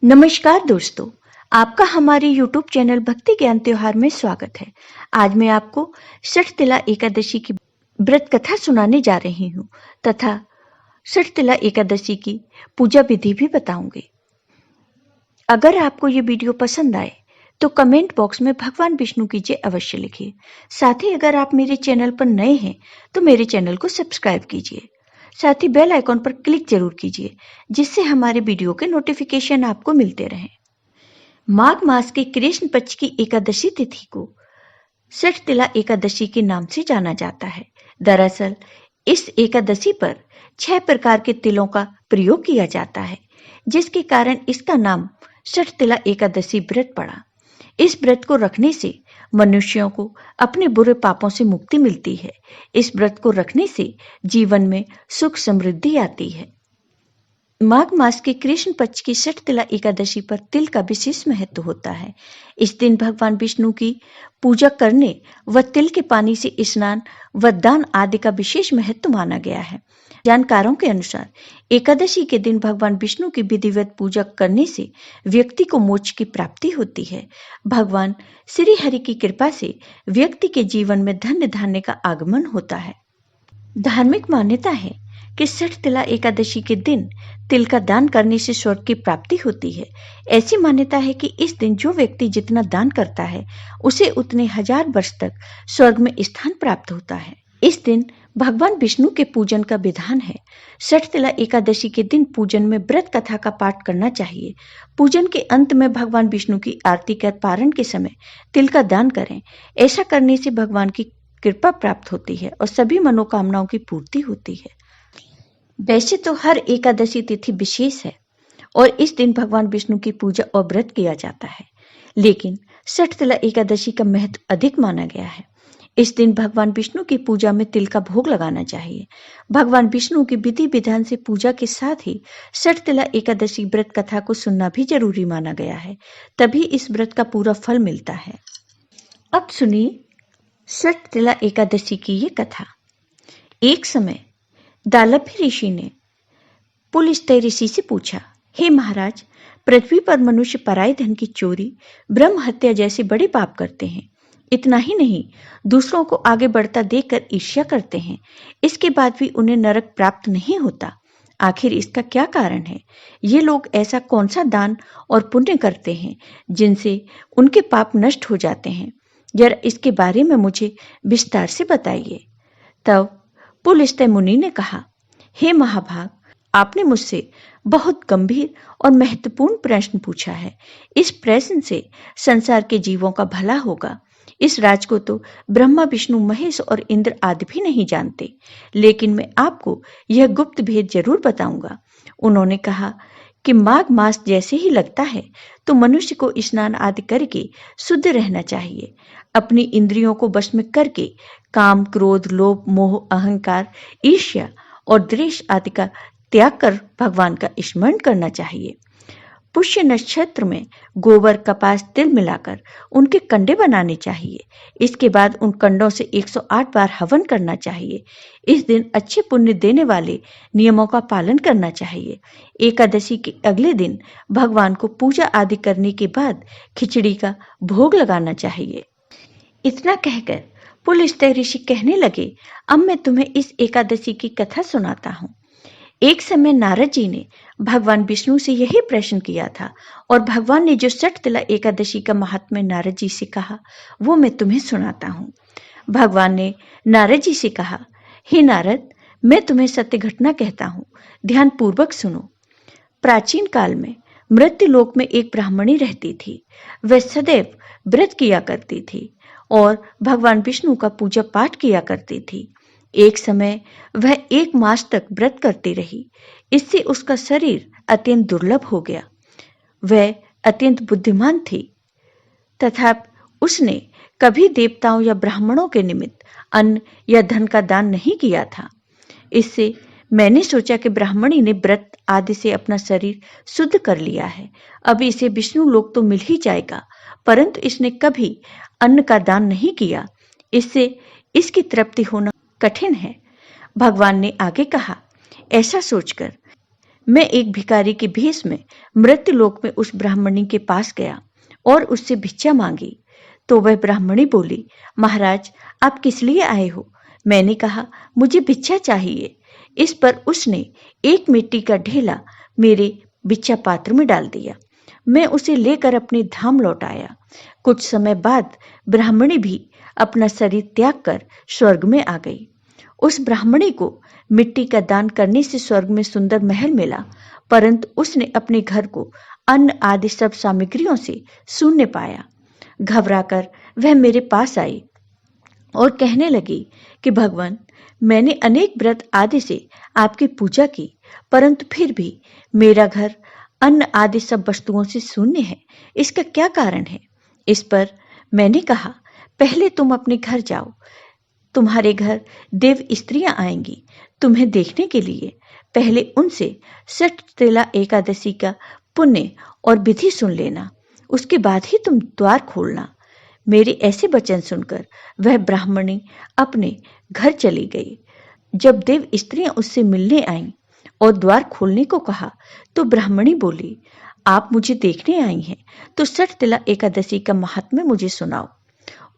नमस्कार दोस्तों, आपका हमारे YouTube चैनल भक्ति ज्ञान त्योहार में स्वागत है। आज मैं आपको षठतिला एकादशी की व्रत कथा सुनाने जा रही हूँ तथा षठतिला एकादशी की पूजा विधि भी बताऊंगी। अगर आपको ये वीडियो पसंद आए तो कमेंट बॉक्स में भगवान विष्णु की जय अवश्य लिखिए। साथ ही अगर आप मेरे चैनल पर नए हैं तो मेरे चैनल को सब्सक्राइब कीजिए। साथ ही बेल आइकॉन पर क्लिक जरूर कीजिए जिससे हमारे वीडियो के नोटिफिकेशन आपको मिलते रहें। माघ मास के कृष्ण पक्ष की एकादशी तिथि को षठतिला एकादशी के नाम से जाना जाता है। दरअसल इस एकादशी पर 6 प्रकार के तिलों का प्रयोग किया जाता है, जिसके कारण इसका नाम षठतिला एकादशी व्रत पड़ा। इस व्रत को रखने से मनुष्यों को अपने बुरे पापों से मुक्ति मिलती है। इस व्रत को रखने से जीवन में सुख समृद्धि आती है। माघ मास के कृष्ण पक्ष की षठतिला एकादशी पर तिल का विशेष महत्व होता है। इस दिन भगवान विष्णु की पूजा करने व तिल के पानी से स्नान व दान आदि का विशेष महत्व माना गया है। जानकारों के अनुसार एकादशी के दिन भगवान विष्णु की विधिवत पूजा करने से व्यक्ति को मोक्ष की प्राप्ति होती है। भगवान श्री हरि की कृपा से व्यक्ति के जीवन में धन धान्य का आगमन होता है। धार्मिक मान्यता है कि षठतिला एकादशी के दिन तिल का दान करने से स्वर्ग की प्राप्ति होती है। ऐसी मान्यता है कि इस दिन जो व्यक्ति जितना दान करता है उसे उतने 1000 वर्ष तक स्वर्ग में स्थान प्राप्त होता है। इस दिन भगवान विष्णु के पूजन का विधान है। षठतिला एकादशी के दिन पूजन में व्रत कथा का पाठ करना चाहिए। पूजन के अंत में भगवान विष्णु की आरती कर पारण के समय तिल का दान करें। ऐसा करने से भगवान की कृपा प्राप्त होती है और सभी मनोकामनाओं की पूर्ति होती है। वैसे तो हर एकादशी तिथि विशेष है और इस दिन भगवान विष्णु की पूजा और व्रत किया जाता है, लेकिन षठतिला एकादशी का महत्व अधिक माना गया है। इस दिन भगवान विष्णु की पूजा में तिल का भोग लगाना चाहिए। भगवान विष्णु की विधि विधान से पूजा के साथ ही षठतिला एकादशी व्रत कथा को सुनना भी जरूरी माना गया है, तभी इस व्रत का पूरा फल मिलता है। अब सुनिए षठतिला एकादशी की ये कथा। एक समय दालभ्य ऋषि ने पुलस्त्य ऋषि से पूछा, हे महाराज, पृथ्वी पर मनुष्य पराये धन की चोरी, ब्रह्म हत्या जैसे बड़े पाप करते हैं। इतना ही नहीं, दूसरों को आगे बढ़ता देखकर ईर्ष्या करते हैं। इसके बाद भी उन्हें नरक प्राप्त नहीं होता। आखिर इसका क्या कारण है? ये लोग ऐसा कौन सा दान और पुण्य करते हैं जिनसे उनके पाप नष्ट हो जाते हैं? जरा इसके बारे में मुझे विस्तार से बताइए। तब पुलस्त्य मुनि ने कहा, हे महाभाग, आपने मुझसे बहुत गंभीर और महत्वपूर्ण प्रश्न पूछा है। इस प्रश्न से संसार के जीवों का भला होगा। इस राज को तो ब्रह्मा विष्णु महेश और इंद्र आदि भी नहीं जानते, लेकिन मैं आपको यह गुप्त भेद जरूर बताऊंगा। उन्होंने कहा कि माघ मास जैसे ही लगता है तो मनुष्य को स्नान आदि करके शुद्ध रहना चाहिए। अपनी इंद्रियों को वश में करके काम, क्रोध, लोभ, मोह, अहंकार, ईर्ष्या और द्वेष आदि का त्याग कर भगवान का स्मरण करना चाहिए। पुष्य नक्षत्र में गोबर, कपास, तिल मिलाकर उनके कंडे बनाने चाहिए। इसके बाद उन कंडों से 108 बार हवन करना चाहिए। इस दिन अच्छे पुण्य देने वाले नियमों का पालन करना चाहिए। एकादशी के अगले दिन भगवान को पूजा आदि करने के बाद खिचड़ी का भोग लगाना चाहिए। इतना कहकर पुलस्त्य ऋषि कहने लगे, अब मैं तुम्हें इस एकादशी की कथा सुनाता हूँ। एक समय नारद जी ने भगवान विष्णु से यही प्रश्न किया था और भगवान ने जो षठतिला एकादशी का महात्म्य नारद जी से कहा वो मैं तुम्हें सुनाता हूँ। भगवान ने नारद जी से कहा, हे नारद, मैं तुम्हें सत्य घटना कहता हूँ, ध्यान पूर्वक सुनो। प्राचीन काल में मृत्यु लोक में एक ब्राह्मणी रहती थी। वह सदैव व्रत किया करती थी और भगवान विष्णु का पूजा पाठ किया करती थी। एक समय वह 1 मास तक व्रत करती रही। इससे उसका शरीर अत्यंत दुर्लभ हो गया। वह अत्यंत बुद्धिमान थी तथा उसने कभी देवताओं या ब्राह्मणों के निमित्त अन्न या धन का दान नहीं किया था। इससे मैंने सोचा कि ब्राह्मणी ने व्रत आदि से अपना शरीर शुद्ध कर लिया है। अब इसे विष्णु लोक तो मिल ही जाएगा, परंतु इसने कभी अन्न का दान नहीं किया। इससे इसकी तृप्ति होना कठिन है। भगवान ने आगे कहा, ऐसा सोचकर मैं एक भिखारी के भेष में मृत्यु लोक में उस ब्राह्मणी के पास गया और उससे भिक्षा मांगी। तो वह ब्राह्मणी बोली, महाराज, आप किस लिए आए हो? मैंने कहा, मुझे भिक्षा चाहिए। इस पर उसने एक मिट्टी का ढेला मेरे भिक्षा पात्र में डाल दिया। मैं उसे लेकर अपने धाम लौट आया। कुछ समय बाद ब्राह्मणी भी अपना शरीर त्याग कर स्वर्ग में आ गई। उस ब्राह्मणी को मिट्टी का दान करने से स्वर्ग में सुंदर महल मिला, परंतु उसने अपने घर को अन्न आदि सब सामग्रियों से शून्य पाया। घबराकर वह मेरे पास आई और कहने लगी कि भगवान, मैंने अनेक व्रत आदि से आपकी पूजा की, परंतु फिर भी मेरा घर अन्न आदि सब वस्तुओं से शून्य है। इसका क्या कारण है? इस पर मैंने कहा, पहले तुम अपने घर जाओ। तुम्हारे घर देव स्त्रियां आएंगी तुम्हें देखने के लिए। पहले उनसे सटतिला एकादशी का पुण्य और विधि सुन लेना, उसके बाद ही तुम द्वार खोलना। मेरे ऐसे वचन सुनकर वह ब्राह्मणी अपने घर चली गई। जब देव स्त्रियां उससे मिलने आईं और द्वार खोलने को कहा, तो ब्राह्मणी बोली, आप मुझे देखने आई हैं, तो सटतिला एकादशी का महात्म्य मुझे सुनाओ।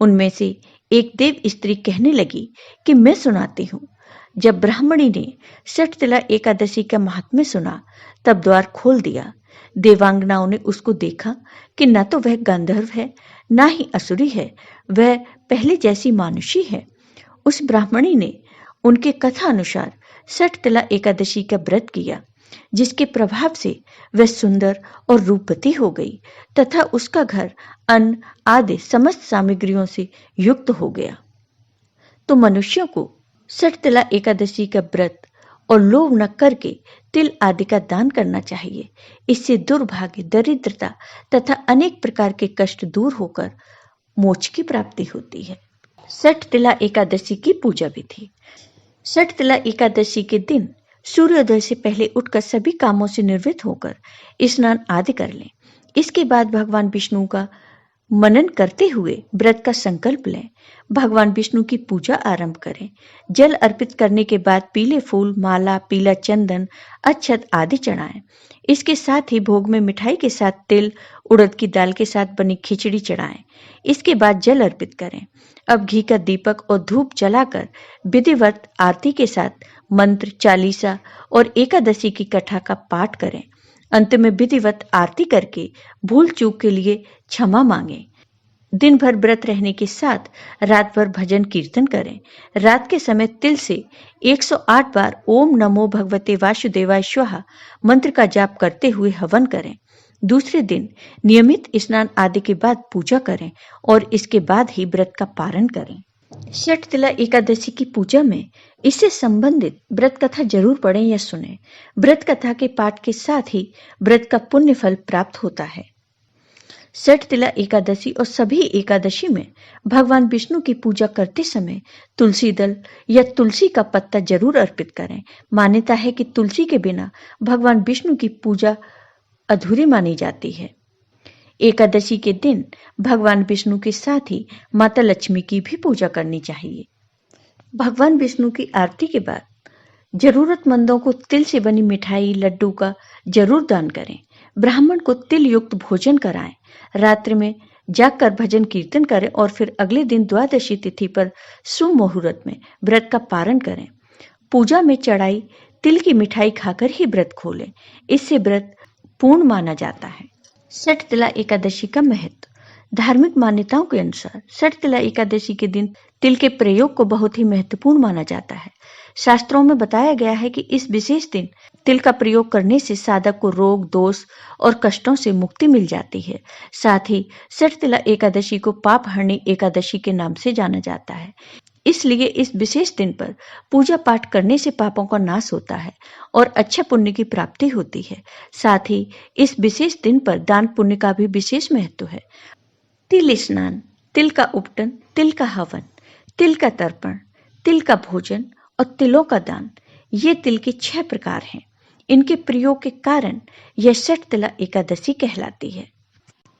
उनमें से एक देव स्त्री कहने लगी कि मैं सुनाती हूँ। जब ब्राह्मणी ने सटतिला एकादशी का महात्म्य सुना, तब द्वार खोल दिया। देवांगनाओं ने उसको देखा कि न तो वह गंधर्व है, न ही असुरी है, वह पहले जैसी मानुषी है। उस ब्राह्मणी ने उनके कथा अनुसार सटतिला एकादशी का व्रत किया, जिसके प्रभाव से वह सुंदर और रूपवती हो गई तथा उसका घर अन्न आदि समस्त सामग्रियों से युक्त हो गया। तो मनुष्यों को सटतिला एकादशी का व्रत और लोभ न करके तिल आदि का दान करना चाहिए। इससे दुर्भाग्य, दरिद्रता तथा अनेक प्रकार के कष्ट दूर होकर मोक्ष की प्राप्ति होती है। सटतिला एकादशी की पूजा विधि। सटतिला एकादशी के दिन सूर्योदय से उठकर उठकर सभी कामों से निवृत्त होकर स्नान आदि कर लें। इसके बाद भगवान विष्णु का मनन करते हुए व्रत का संकल्प लें। भगवान विष्णु की पूजा आरंभ करें। जल अर्पित करने के बाद पीले फूल, माला, पीला चंदन, अक्षत आदि चढ़ाएं। इसके साथ ही भोग में मिठाई के साथ तिल, उड़द की दाल के साथ बनी खिचड़ी चढ़ाएं। इसके बाद जल अर्पित करें। अब घी का दीपक और धूप जलाकर विधिवत आरती के साथ मंत्र, चालीसा और एकादशी की कथा का पाठ करें। अंत में विधिवत आरती करके भूल चूक के लिए क्षमा मांगें। दिन भर व्रत रहने के साथ रात भर भजन कीर्तन करें। रात के समय तिल से 108 बार ओम नमो भगवते वासुदेवाय स्वाहा मंत्र का जाप करते हुए हवन करें। दूसरे दिन नियमित स्नान आदि के बाद पूजा करें और इसके बाद ही व्रत का पारण करें। सटतिला एकादशी की पूजा में इससे संबंधित व्रत कथा जरूर पढ़ें या सुनें। व्रत कथा के पाठ के साथ ही व्रत का पुण्य फल प्राप्त होता है। सटतिला एकादशी और सभी एकादशी में भगवान विष्णु की पूजा करते समय तुलसी दल या तुलसी का पत्ता जरूर अर्पित करें। मान्यता है कि तुलसी के बिना भगवान विष्णु की पूजा अधूरी मानी जाती है। एकादशी के दिन भगवान विष्णु के साथ ही माता लक्ष्मी की भी पूजा करनी चाहिए। भगवान विष्णु की आरती के बाद जरूरतमंदों को तिल से बनी मिठाई, लड्डू का जरूर दान करें। ब्राह्मण को तिल युक्त भोजन कराएं। रात्रि में जागकर भजन कीर्तन करें और फिर अगले दिन द्वादशी तिथि पर सुमुहूर्त में व्रत का पारण करें। पूजा में चढ़ाई तिल की मिठाई खाकर ही व्रत खोलें। इससे व्रत पूर्ण माना जाता है। सटतिला एकादशी का महत्व। धार्मिक मान्यताओं के अनुसार सटतिला एकादशी के दिन तिल के प्रयोग को बहुत ही महत्वपूर्ण माना जाता है। शास्त्रों में बताया गया है कि इस विशेष दिन तिल का प्रयोग करने से साधक को रोग, दोष और कष्टों से मुक्ति मिल जाती है। साथ ही सटतिला एकादशी को पाप हरणी एकादशी के नाम से जाना जाता है। इसलिए इस विशेष दिन पर पूजा पाठ करने से पापों का नाश होता है और अच्छा पुण्य की प्राप्ति होती है। साथ ही इस विशेष दिन पर दान पुण्य का भी विशेष महत्व है। तिल स्नान, तिल का उपटन, तिल का हवन, तिल का तर्पण, तिल का भोजन और तिलों का दान, ये तिल के 6 प्रकार हैं। इनके प्रयोग के कारण यह सटतिला एकादशी कहलाती है।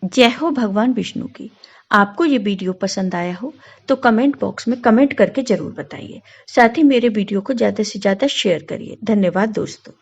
जय हो भगवान विष्णु की। आपको ये वीडियो पसंद आया हो तो कमेंट बॉक्स में कमेंट करके जरूर बताइए। साथ ही मेरे वीडियो को ज़्यादा से ज़्यादा शेयर करिए। धन्यवाद दोस्तों।